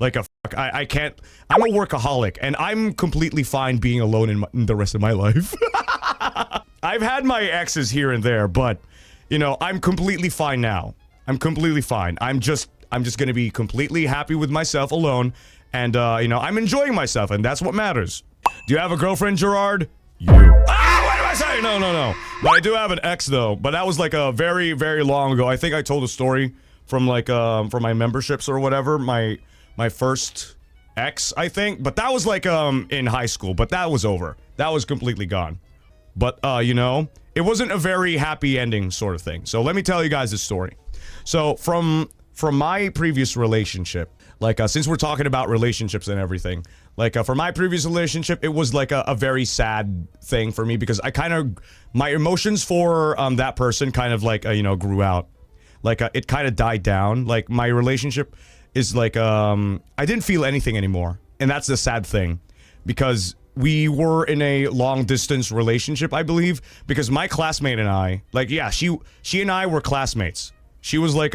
like a fuck. I can't. I'm a workaholic, and I'm completely fine being alone in the rest of my life. I've had my exes here and there, but you know, I'm completely fine now. I'm completely fine. I'm just gonna be completely happy with myself alone, and you know, I'm enjoying myself, and that's what matters. Do you have a girlfriend, Jurard? You. Ah, what am I saying? No. But I do have an ex though, but that was like a very, very long ago. I think I told a story from like from my memberships or whatever. My first ex, I think, but that was like in high school, but that was over. That was completely gone. But you know, it wasn't a very happy ending sort of thing. So let me tell you guys this story. So from my previous relationship, like since we're talking about relationships and everything, like for my previous relationship, it was like a very sad thing for me because I kind of, my emotions for that person kind of like you know, grew out. Like it kind of died down. Like my relationship is like I didn't feel anything anymore, and that's the sad thing, because we were in a long distance relationship, I believe, because my classmate and I, like, yeah, she and I were classmates. She was like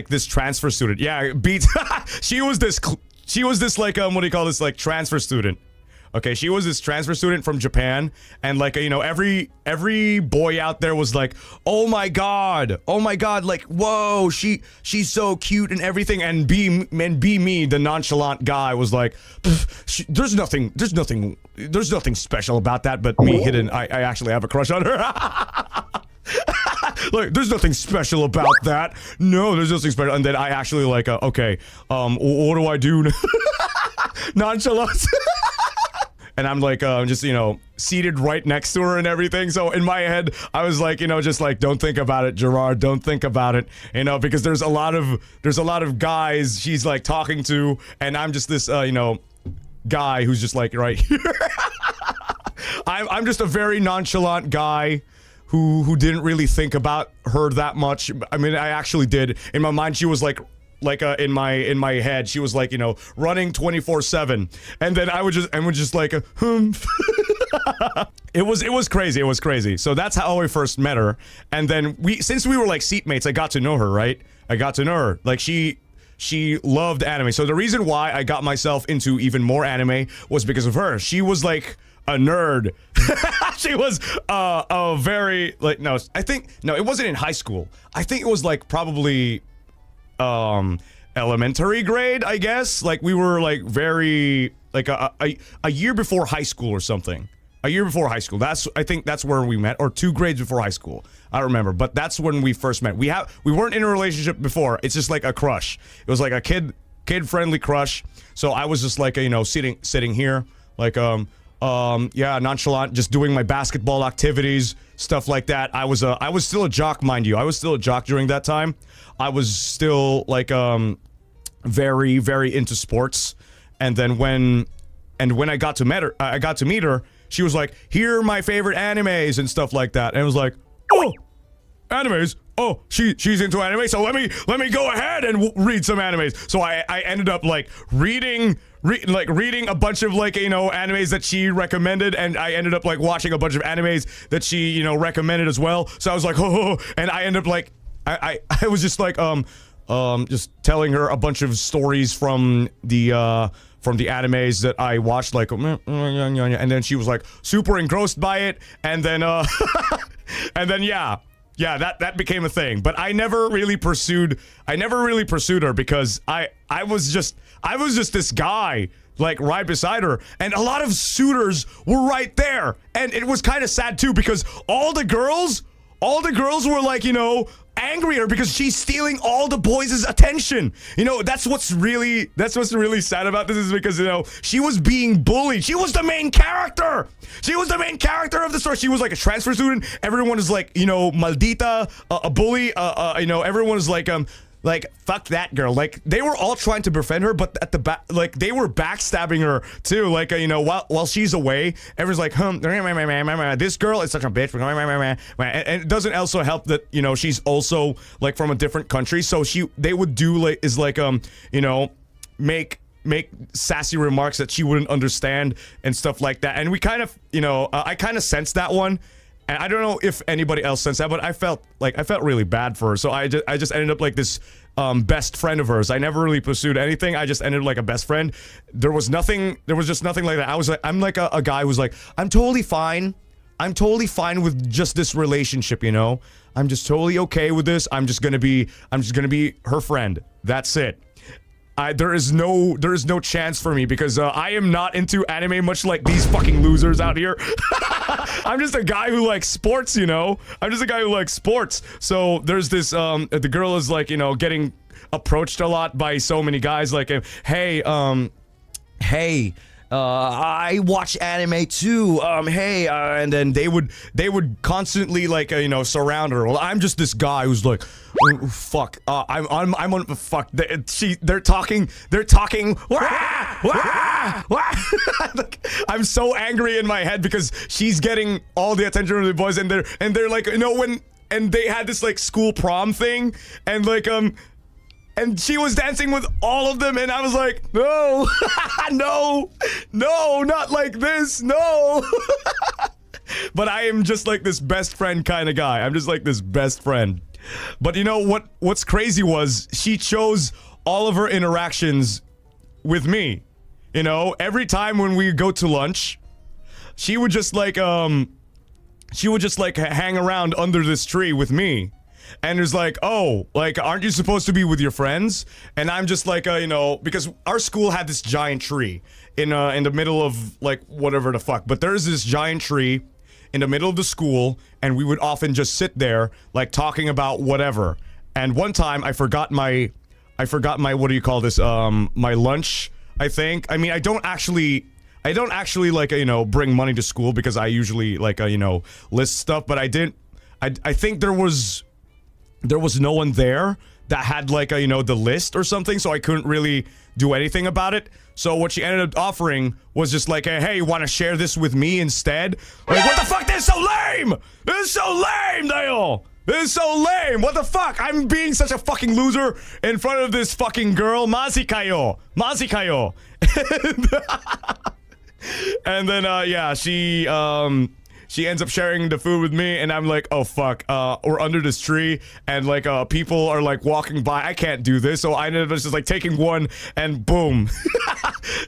this transfer student. Yeah, beats. she was this like what do you call this, like transfer student. Okay, she was this transfer student from Japan, and like, you know, every boy out there was like, oh my god, like, whoa, she's so cute and everything, and me, the nonchalant guy, was like, there's nothing special about that, but me hidden, I actually have a crush on her. Like, there's nothing special about that. No, there's nothing special. And then I actually like, okay, what do I do? Nonchalant. And I'm like, just, you know, seated right next to her and everything. So in my head, I was like, you know, just like, don't think about it, Jurard. Don't think about it, you know, because there's a lot of guys she's like talking to, and I'm just this, you know, guy who's just like right here. I'm just a very nonchalant guy who didn't really think about her that much. I mean, I actually did. In my mind, she was like in my head, she was like, you know, running 24/7, and then I would just like it was crazy. So that's how I first met her, and then since we were like seatmates, I got to know her, right? I got to know her. Like she loved anime. So the reason why I got myself into even more anime was because of her. She was like a nerd. She was a very like, no, it wasn't in high school. I think it was like probably elementary grade, I guess. Like we were like very like a year before high school or something. A year before high school. I think that's where we met, or 2 grades before high school. I don't remember, but that's when we first met. We weren't in a relationship before. It's just like a crush. It was like a kid-friendly crush. So I was just like, you know, sitting here like yeah, nonchalant, just doing my basketball activities, stuff like that. I was still a jock, mind you. I was still a jock during that time. I was still like very, very into sports. And then when I got to meet her, she was like, here are my favorite animes and stuff like that. And I was like, oh, animes? Oh, she's into anime, so let me go ahead and read some animes. So I ended up like reading a bunch of like, you know, animes that she recommended, and I ended up like watching a bunch of animes that she, you know, recommended as well. So I was like, oh, and I ended up like I was just like just telling her a bunch of stories from the animes that I watched, like, and then she was like super engrossed by it, and then and then yeah, that became a thing. But I never really pursued her because I was just this guy like right beside her, and a lot of suitors were right there, and it was kind of sad too because all the girls were like, you know, angry at her because she's stealing all the boys' attention. You know, that's what's really sad about this, is because, you know, she was being bullied. She was the main character. She was the main character of the story. She was like a transfer student. Everyone is like, you know, maldita, a bully. You know, everyone is like, fuck that girl. Like, they were all trying to befriend her, but at the back, like, they were backstabbing her too. Like, you know, while she's away, everyone's like, this girl is such a bitch. And it doesn't also help that, you know, she's also like from a different country. So they would do like, you know, make sassy remarks that she wouldn't understand and stuff like that. And we kind of, you know, I kind of sensed that one. And I don't know if anybody else sensed that, but I felt really bad for her. So I just ended up like this best friend of hers. I never really pursued anything. I just ended like a best friend. There was just nothing like that. I'm like a guy who's like, I'm totally fine with just this relationship, you know? I'm just totally okay with this. I'm just gonna be her friend. That's it. There is no chance for me because I am not into anime, much like these fucking losers out here. I'm just a guy who likes sports, you know? I'm just a guy who likes sports. So there's this, the girl is like, you know, getting approached a lot by so many guys like, hey, I watch anime too. And then they would constantly like you know, surround her. Well, I'm just this guy who's like, oh, fuck. I'm on fuck. They're talking. Wah, wah, wah. Like, I'm so angry in my head because she's getting all the attention from the boys, and they're like, you know, and they had this like school prom thing, and like and she was dancing with all of them, and I was like, no, no, not like this, no. But I am just like this best friend kind of guy. I'm just like this best friend. But you know what's crazy was she chose all of her interactions with me. You know, every time when we go to lunch, she would just like hang around under this tree with me. And it's like, oh, like, aren't you supposed to be with your friends? And I'm just like, you know, because our school had this giant tree in the middle of, like, whatever the fuck. But there's this giant tree in the middle of the school, and we would often just sit there, like, talking about whatever. And one time, I forgot my, what do you call this, my lunch, I think. I mean, I don't actually, like, you know, bring money to school because I usually, like, you know, list stuff. But I think there was no one there that had like a, you know, the list or something, so I couldn't really do anything about it. So what she ended up offering was just like, hey, you want to share this with me instead? Like, what the fuck? This is so lame! This is so lame, Dale! This is so lame! What the fuck? I'm being such a fucking loser in front of this fucking girl. Mazikayo! And then, yeah, she ends up sharing the food with me, and I'm like, oh fuck, we're under this tree, and like, people are like walking by. I can't do this, so I ended up just like taking one, and boom.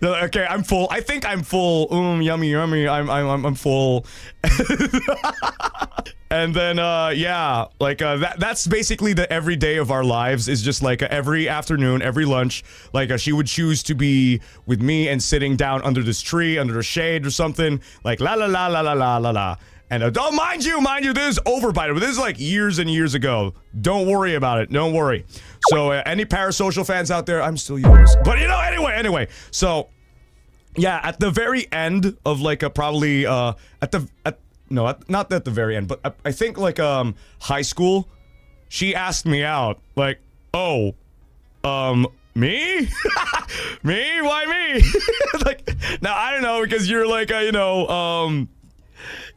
Okay, I'm full. I think I'm full. Yummy. I'm full. And then, yeah, like, that's basically the everyday of our lives, is just like every afternoon, every lunch, like, she would choose to be with me and sitting down under this tree, under the shade or something, like, la la la la la la la la. And, oh, mind you, this is over by the way. This is like years and years ago. Don't worry about it. Don't worry. So, any parasocial fans out there, I'm still yours. But, you know, anyway. So, yeah, at the very end of, like, probably, no, not at the very end, but I think, like, high school, she asked me out. Like, oh, me? Me? Why me? Like, now, I don't know, because you're, like, you know,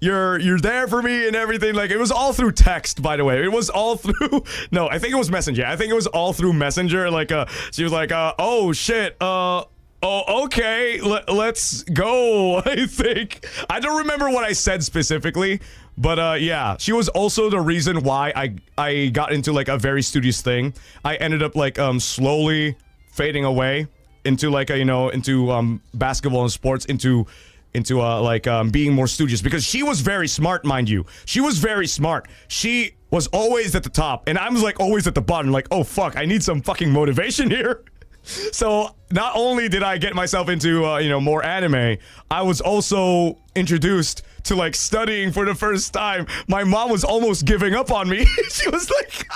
you're there for me and everything. Like, it was all through text, by the way. It was all through, no, I think it was Messenger. I think it was all through Messenger. Like, she was like, oh, shit, oh, okay, let's go, I think. I don't remember what I said specifically, but, yeah. She was also the reason why I got into, like, a very studious thing. I ended up, like, slowly fading away into, like, you know, into, basketball and sports, into like, being more studious. Because she was very smart, mind you. She was very smart. She was always at the top, and I was, like, always at the bottom. Like, oh, fuck, I need some fucking motivation here. So, not only did I get myself into, you know, more anime, I was also introduced to, like, studying for the first time. My mom was almost giving up on me. She was like...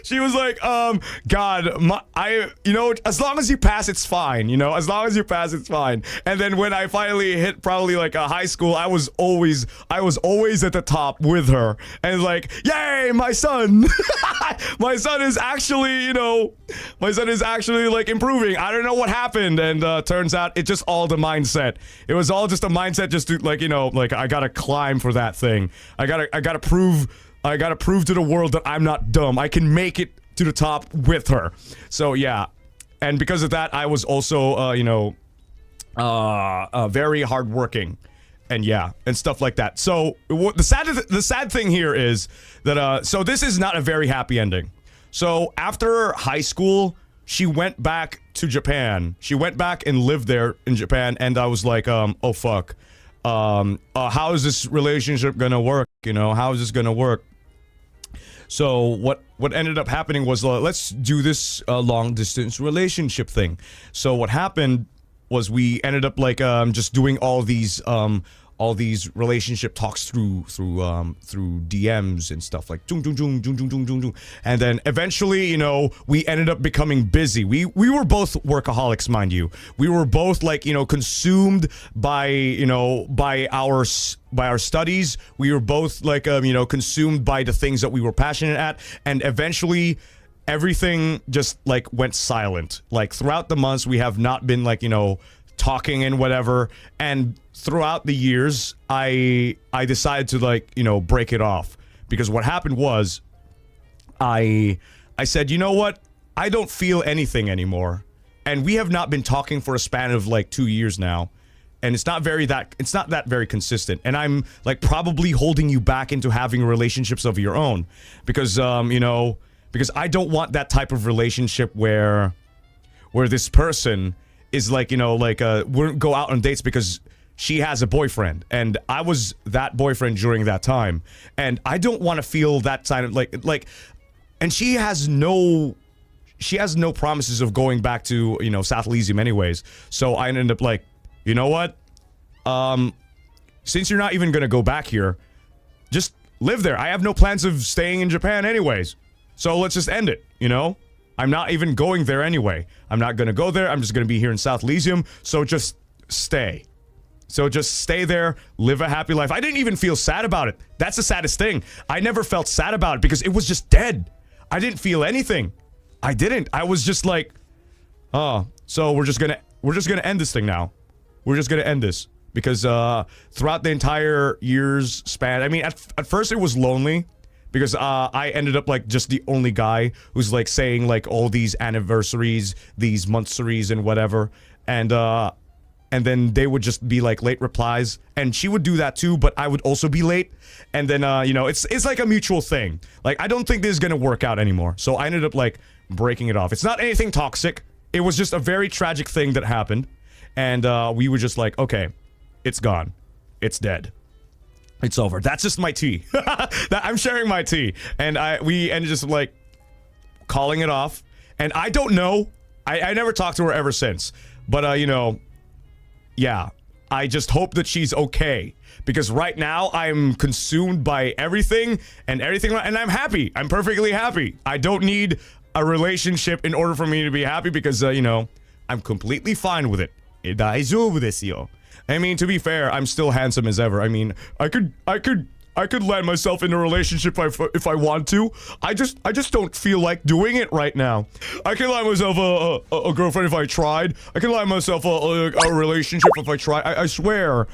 She was like, God, you know, as long as you pass, it's fine, you know, as long as you pass, it's fine. And then when I finally hit probably like a high school, I was always at the top with her. And like, yay, my son, my son is actually, you know, like improving. I don't know what happened. And turns out it's just all the mindset. It was all just a mindset, just to, like, you know, like, I gotta climb for that thing. I gotta prove to the world that I'm not dumb. I can make it to the top with her. So, yeah. And because of that, I was also, you know, very hardworking. And, yeah, and stuff like that. So, the sad thing here is that, so this is not a very happy ending. So after high school, she went back to Japan. She went back and lived there in Japan, and I was like, oh fuck. How is this relationship gonna work? You know, how is this gonna work? So what ended up happening was, let's do this long distance relationship thing. So what happened was we ended up like just doing all these relationship talks through DMs and stuff, like and then eventually, you know, we ended up becoming busy. We were both workaholics, mind you. We were both like, you know, consumed by, you know, by our studies. We were both like you know, consumed by the things that we were passionate at, and eventually everything just like went silent. Like throughout the months, we have not been like, you know, talking and whatever, and throughout the years I decided to, like, you know, break it off, because what happened was I said, you know what, I don't feel anything anymore, and we have not been talking for a span of like 2 years now, and it's not that very consistent, and I'm like probably holding you back into having relationships of your own, because you know, because I don't want that type of relationship where this person is like, you know, like wouldn't go out on dates because she has a boyfriend, and I was that boyfriend during that time, and I don't want to feel that kind of like, and she has no promises of going back to, you know, South Elysium anyways. So I ended up like, you know what, since you're not even gonna go back here, just live there. I have no plans of staying in Japan anyways, so let's just end it, you know. I'm not even going there anyway. I'm not gonna go there. I'm just gonna be here in South Elysium. So just stay. So just stay there, live a happy life. I didn't even feel sad about it. That's the saddest thing. I never felt sad about it because it was just dead. I didn't feel anything. I didn't. I was just like, oh, so we're just gonna end this thing now. We're just gonna end this. Because throughout the entire year's span, I mean, at first it was lonely. Because I ended up like just the only guy who's like saying like all these anniversaries, these monthsaries and whatever, and then they would just be like late replies, and she would do that too, but I would also be late, and then you know, it's like a mutual thing. Like, I don't think this is gonna work out anymore, so I ended up like breaking it off. It's not anything toxic. It was just a very tragic thing that happened, and we were just like, okay, it's gone, it's dead. It's over. That's just my tea. I'm sharing my tea. And we ended just like calling it off. And I don't know. I never talked to her ever since. But, you know, yeah. I just hope that she's okay. Because right now I'm consumed by everything. And I'm happy. I'm perfectly happy. I don't need a relationship in order for me to be happy. Because, you know, I'm completely fine with it. 大丈夫ですよ. I mean, to be fair, I'm still handsome as ever. I mean, I could land myself in a relationship if I want to. I just don't feel like doing it right now. I can land myself a girlfriend if I tried. I can land myself a relationship if I try. I swear.